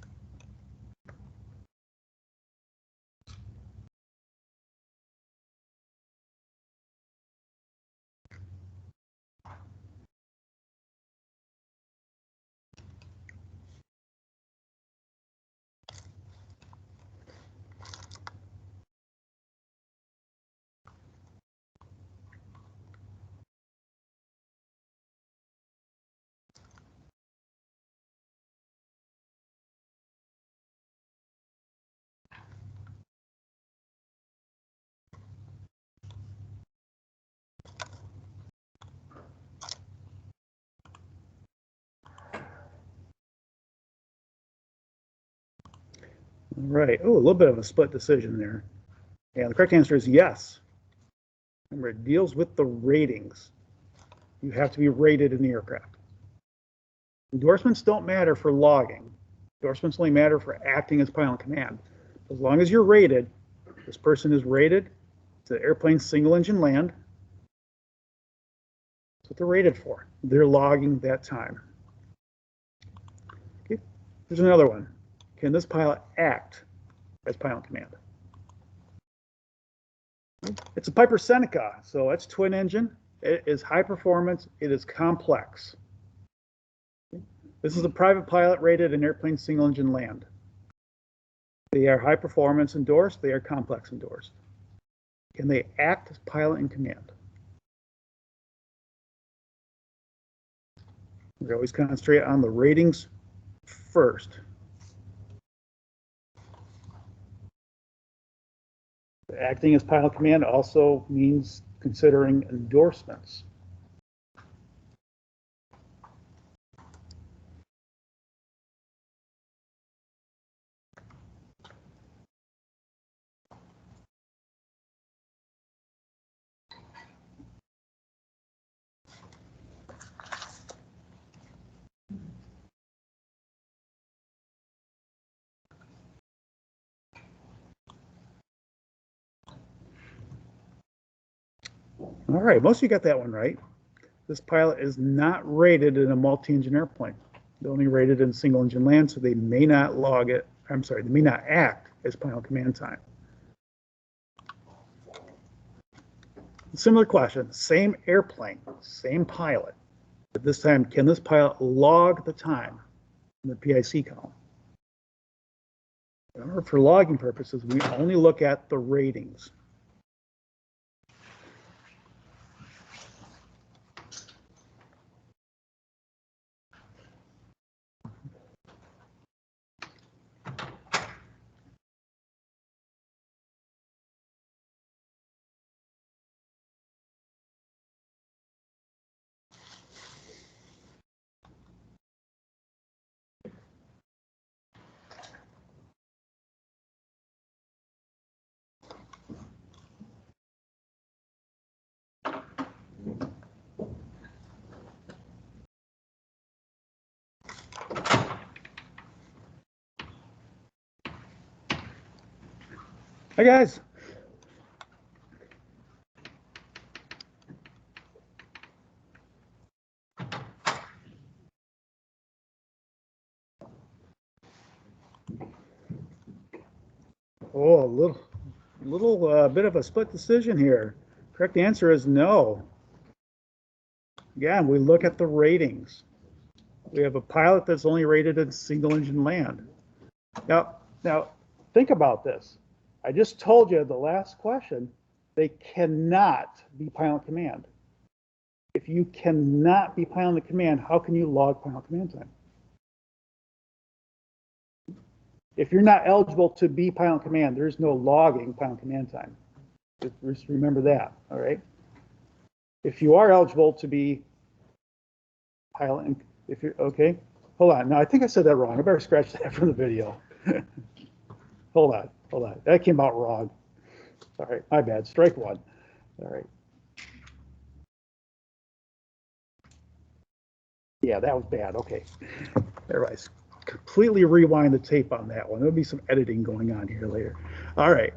All right. Oh, a little bit of a split decision there. Yeah, the correct answer is yes. Remember, it deals with the ratings. You have to be rated in the aircraft. Endorsements don't matter for logging. Endorsements only matter for acting as pilot in command. As long as you're rated, this person is rated, the airplane's single engine land. That's what they're rated for. They're logging that time. Okay, here's another one. Can this pilot act as pilot in command? It's a Piper Seneca, so it's twin engine. It is high performance. It is complex. This is a private pilot rated an airplane single engine land. They are high performance endorsed. They are complex endorsed. Can they act as pilot in command? We always concentrate on the ratings first. Acting as pilot command also means considering endorsements. All right, most of you got that one right. This pilot is not rated in a multi-engine airplane. They're only rated in single engine land, so they may not log it. I'm sorry, they may not act as pilot command time. Similar question, same airplane, same pilot. But this time, can this pilot log the time in the PIC column? Remember, for logging purposes, we only look at the ratings. Hi, guys. little bit of a split decision here. Correct answer is no. Again, we look at the ratings. We have a pilot that's only rated in single engine land. Now think about this. I just told you the last question, they cannot be pilot command. If you cannot be pilot command, how can you log pilot command time? If you're not eligible to be pilot command, there's no logging pilot command time. Just remember that, all right? If you are eligible to be pilot, if you're, okay, hold on. Now, I think I said that wrong. I better scratch that from the video. Hold on. That came out wrong. All right, my bad, strike one. All right. Yeah, that was bad, okay. Everybody, completely rewind the tape on that one. There'll be some editing going on here later. All right.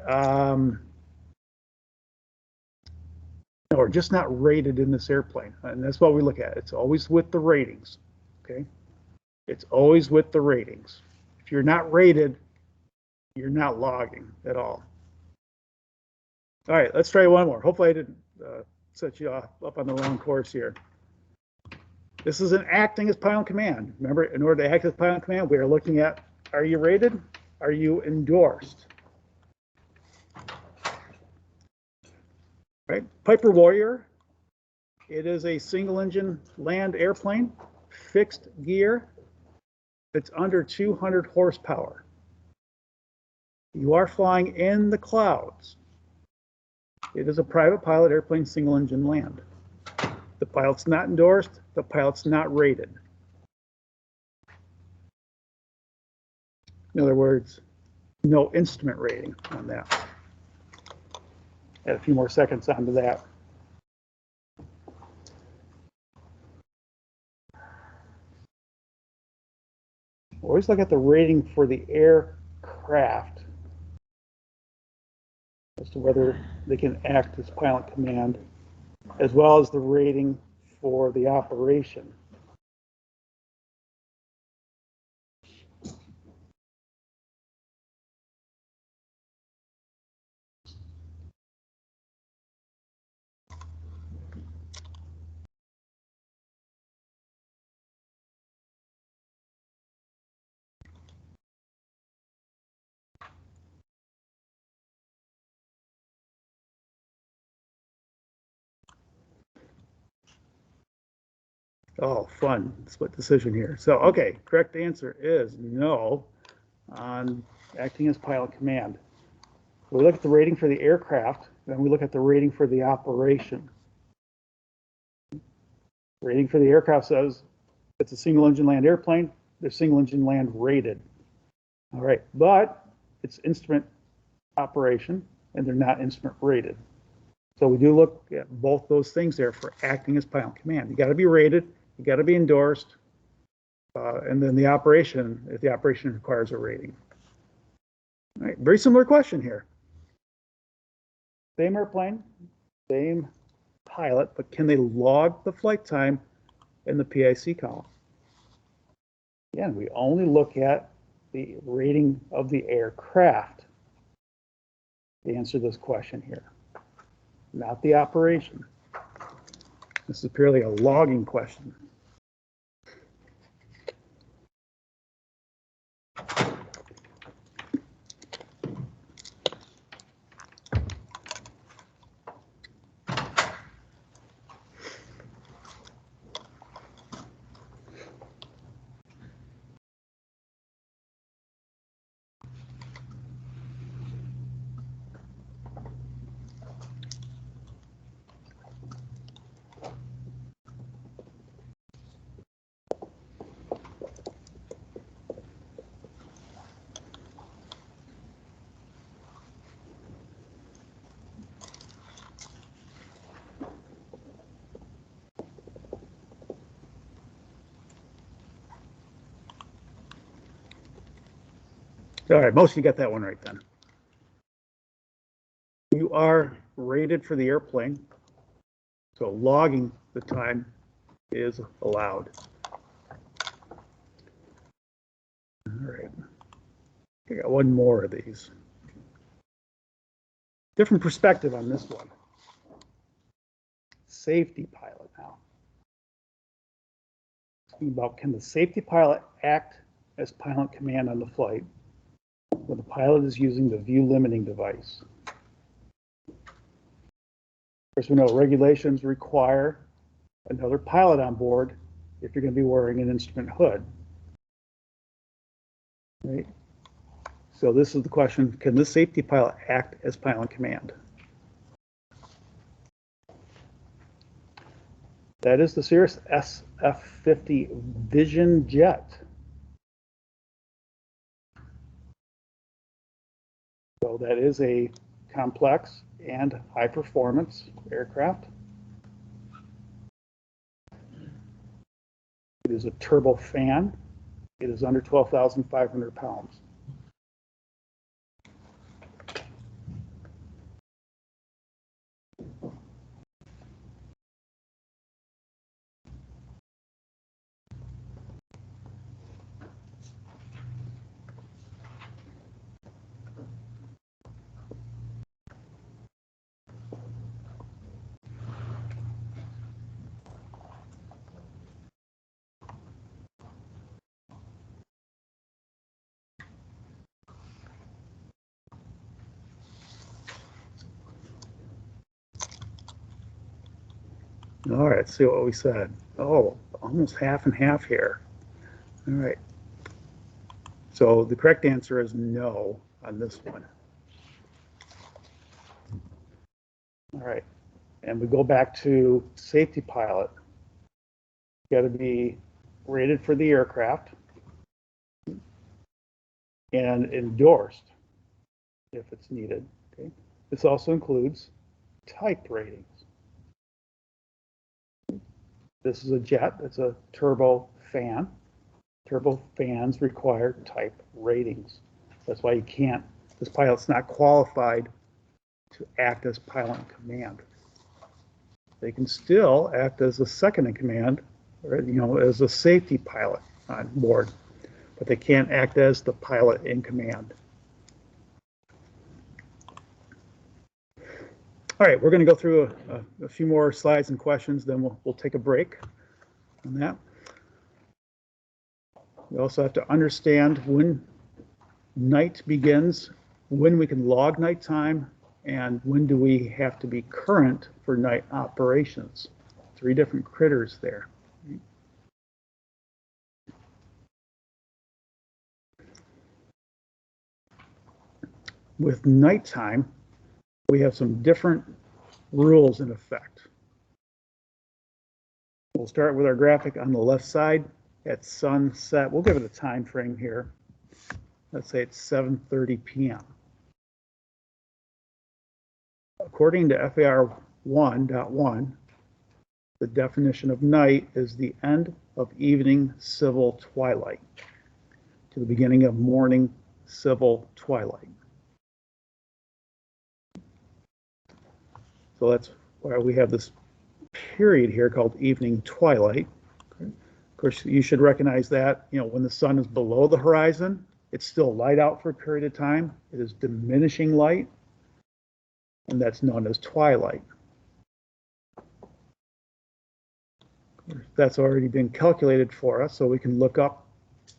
No, we're just not rated in this airplane, and that's what we look at. It's always with the ratings, okay? It's always with the ratings. If you're not rated, you're not logging at all. All right, let's try one more. Hopefully I didn't set you up on the wrong course here. This is an acting as pilot command. Remember, in order to act as pilot command, we are looking at, are you rated? Are you endorsed? Right? Piper Warrior, it is a single engine land airplane, fixed gear. It's under 200 horsepower. You are flying in the clouds. It is a private pilot airplane, single engine land. The pilot's not endorsed, the pilot's not rated. In other words, no instrument rating on that. Add a few more seconds onto that. Always look at the rating for the aircraft as to whether they can act as pilot command, as well as the rating for the operation. Oh, fun split decision here. So, okay, correct answer is no on acting as pilot command. We look at the rating for the aircraft, then we look at the rating for the operation. Rating for the aircraft says it's a single engine land airplane, they're single engine land rated. All right, but it's instrument operation and they're not instrument rated. So we do look at both those things there for acting as pilot command. You got to be rated, you got to be endorsed, and then the operation, if the operation requires a rating. All right, very similar question here. Same airplane, same pilot, but can they log the flight time in the PIC column? Again, we only look at the rating of the aircraft to answer this question here, not the operation. This is purely a logging question. All right, most of you got that one right then. You are rated for the airplane, so logging the time is allowed. All right, I got one more of these. different perspective on this one. Safety pilot now. Speaking about, can the safety pilot act as pilot command on the flight when the pilot is using the view limiting device? Of course, we know regulations require another pilot on board if you're going to be wearing an instrument hood. Right? So this is the question, can this safety pilot act as pilot command? That is the Cirrus SF-50 Vision jet. So that is a complex and high performance aircraft. It is a turbofan. It is under 12,500 pounds. All right, let's see what we said. Oh, almost half and half here. All right. So the correct answer is no on this one. All right. And we go back to safety pilot. You got to be rated for the aircraft and endorsed if it's needed. Okay. This also includes type ratings. This is a jet. It's a turbofan. Turbofans require type ratings. That's why you can't, this pilot's not qualified to act as pilot in command. They can still act as a second in command, or, you know, as a safety pilot on board, but they can't act as the pilot in command. All right, we're going to go through a few more slides and questions, then we'll take a break on that. We also have to understand when night begins, when we can log nighttime, and when do we have to be current for night operations. 3 different critters there. With nighttime, we have some different rules in effect. We'll start with our graphic on the left side at sunset. We'll give it a time frame here. Let's say it's 7:30 p.m. According to FAR 1.1, the definition of night is the end of evening civil twilight to the beginning of morning civil twilight. So that's why we have this period here called evening twilight. Of course, you should recognize that, you know, when the sun is below the horizon, it's still light out for a period of time. It is diminishing light, and that's known as twilight. That's already been calculated for us, so we can look up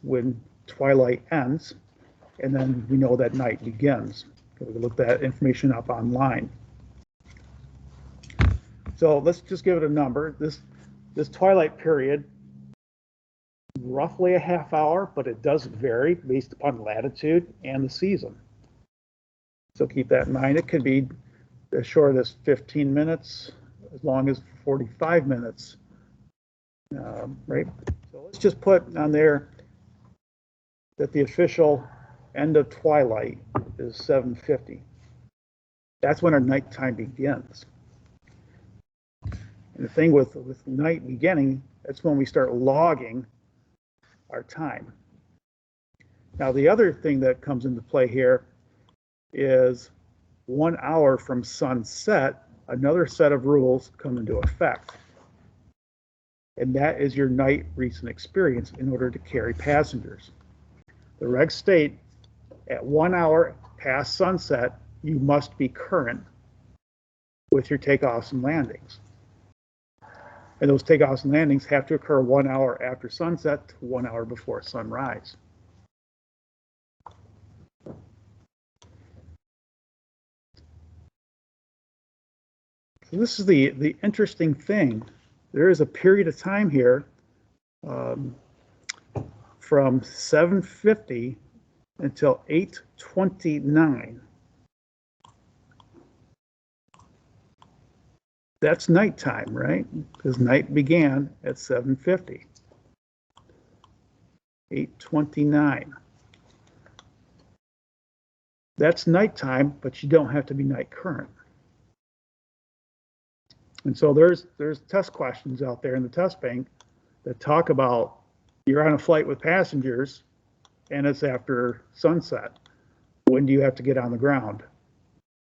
when twilight ends, and then we know that night begins. So we can look that information up online. So let's just give it a number. This twilight period, roughly a half hour, but it does vary based upon latitude and the season. So keep that in mind. It could be as short as 15 minutes, as long as 45 minutes, right? So let's just put on there that the official end of twilight is 7:50. That's when our nighttime begins. And the thing with night beginning, that's when we start logging our time. Now, the other thing that comes into play here is 1 hour from sunset, another set of rules come into effect. And that is your night recent experience in order to carry passengers. The regs state at 1 hour past sunset, you must be current with your takeoffs and landings. And those takeoffs and landings have to occur 1 hour after sunset, 1 hour before sunrise. So this is the interesting thing. There is a period of time here from 7:50 until 8:29. That's nighttime, right? Because night began at 7:50. 8:29. That's nighttime, but you don't have to be night current. And so there's test questions out there in the test bank that talk about you're on a flight with passengers and it's after sunset. When do you have to get on the ground?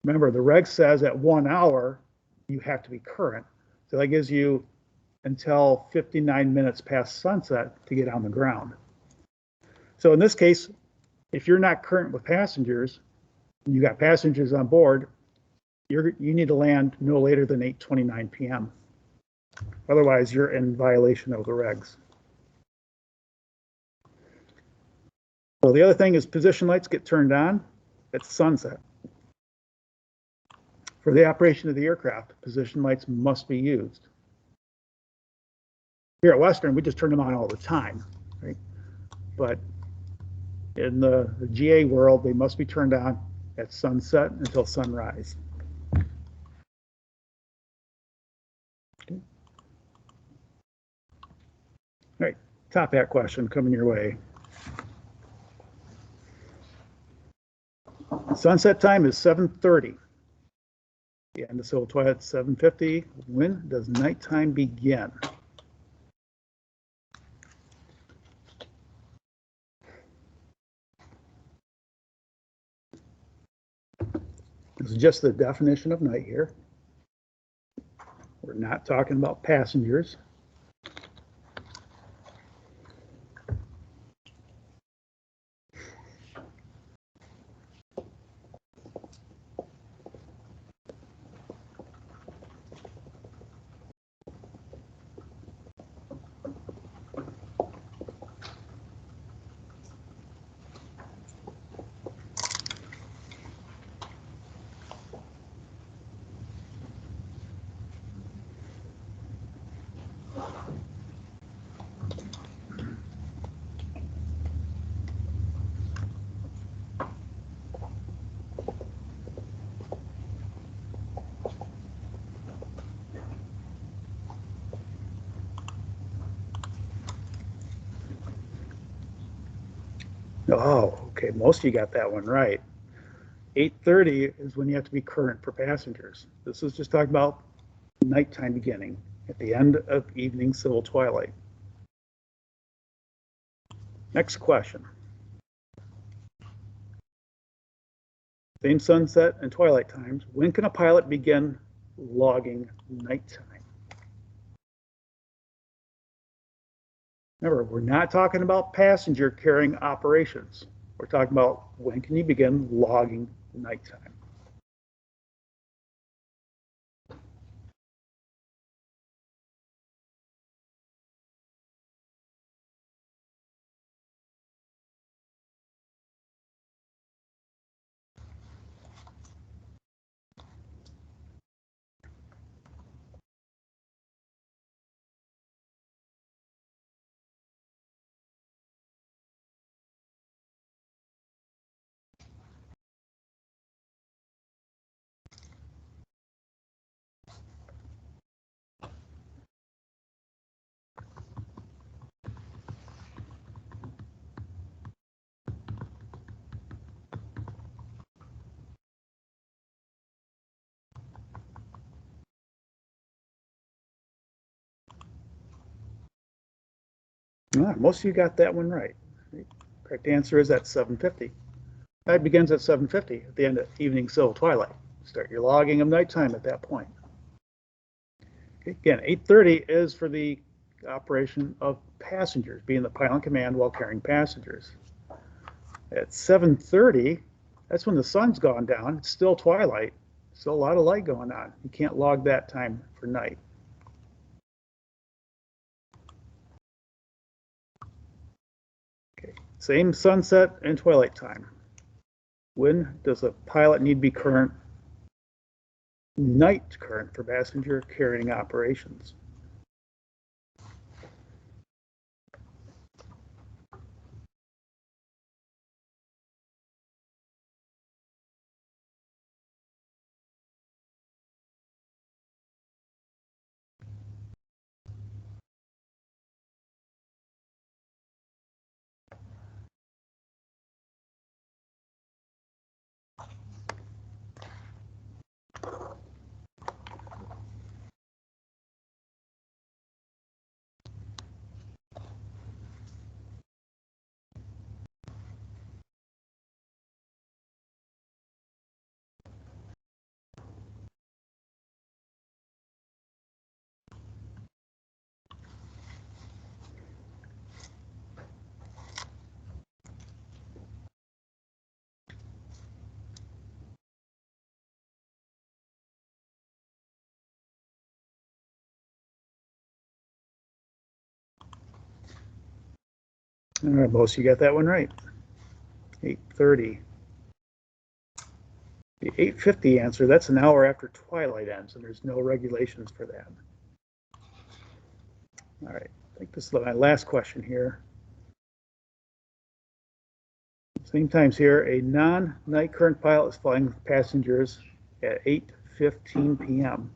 Remember, the reg says at 1 hour, you have to be current. So that gives you until 59 minutes past sunset to get on the ground. So in this case, if you're not current with passengers, and you got passengers on board, you need to land no later than 8:29 p.m. Otherwise, you're in violation of the regs. So the other thing is position lights get turned on at sunset. For the operation of the aircraft, position lights must be used. Here at Western, we just turn them on all the time, right? But in the GA world, they must be turned on at sunset until sunrise. Okay. All right, top hat question coming your way. Sunset time is 7:30. The end of civil twilight, 7:50. When does nighttime begin? This is just the definition of night here. We're not talking about passengers. Oh, okay, most of you got that one right. 8:30 is when you have to be current for passengers. This is just talking about nighttime beginning at the end of evening civil twilight. Next question. Same sunset and twilight times. When can a pilot begin logging nighttime? Remember, we're not talking about passenger carrying operations. We're talking about when can you begin logging nighttime. Most of you got that one right. Correct answer is at 7:50. That begins at 7:50 at the end of evening civil twilight. Start your logging of nighttime at that point. Okay, again, 8:30 is for the operation of passengers, being the pilot in command while carrying passengers. At 7:30, that's when the sun's gone down. It's still twilight. still a lot of light going on. You can't log that time for night. Okay, same sunset and twilight time. When does a pilot need to be current? Night current for passenger carrying operations. All right, most of you got that one right. 8:30. The 8:50 answer, that's an hour after twilight ends, and there's no regulations for that. All right, I think this is my last question here. Same times here, a non-night current pilot is flying passengers at 8:15 p.m.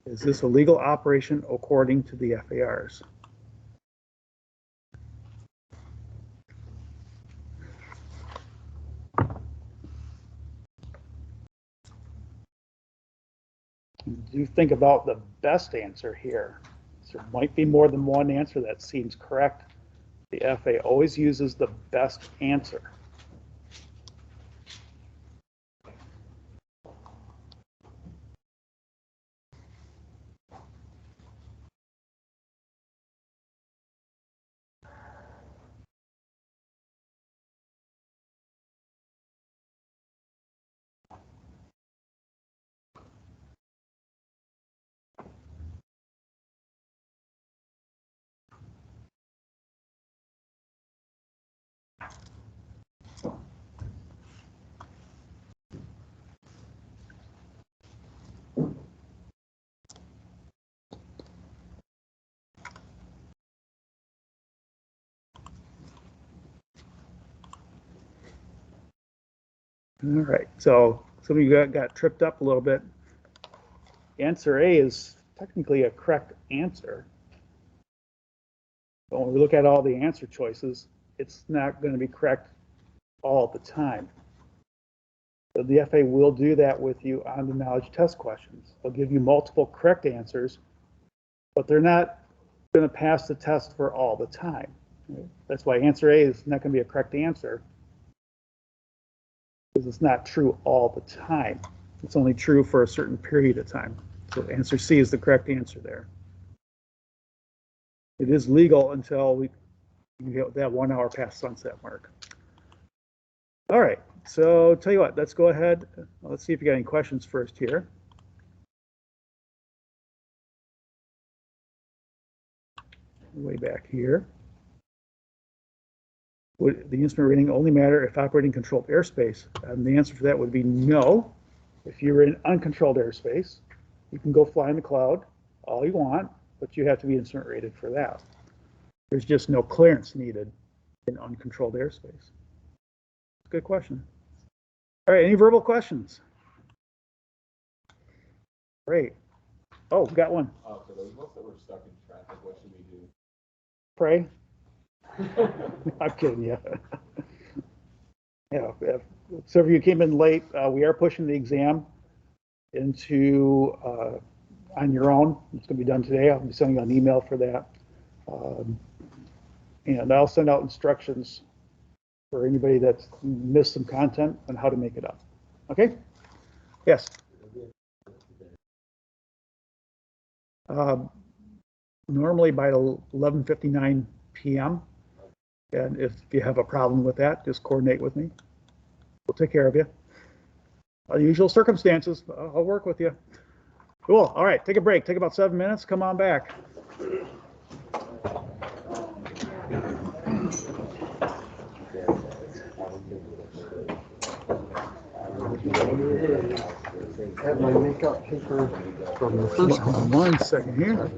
Is this a legal operation according to the FARs? You think about the best answer here. There might be more than one answer that seems correct. The FAA always uses the best answer. All right, so some of you got tripped up a little bit. Answer A is technically a correct answer. But when we look at all the answer choices, it's not going to be correct all the time. So the FAA will do that with you on the knowledge test questions. They'll give you multiple correct answers, but they're not going to pass the test for all the time. That's why answer A is not going to be a correct answer, because it's not true all the time. It's only true for a certain period of time. So answer C is the correct answer there. It is legal until we get that 1 hour past sunset mark. All right, so tell you what, let's go ahead. Let's see if you got any questions first here. Way back here. Would the instrument reading only matter if operating controlled airspace? And the answer for that would be no. If you're in uncontrolled airspace, you can go fly in the cloud all you want, but you have to be instrument rated for that. There's just no clearance needed in uncontrolled airspace. Good question. All right, any verbal questions? Great. Oh, we got one.
For those of us that were stuck in traffic, what should we do?
Pray. I'm kidding you. Yeah, if some of you came in late, we are pushing the exam into on your own. It's going to be done today. I'll be sending you an email for that. And I'll send out instructions for anybody that's missed some content on how to make it up. Okay? Yes? Normally by 11:59 p.m. And if you have a problem with that, just coordinate with me. We'll take care of you. unusual circumstances, I'll work with you. Cool. All right, take a break. Take about 7 minutes. Come on back.
Have my makeup paper from the first one.
1 second here.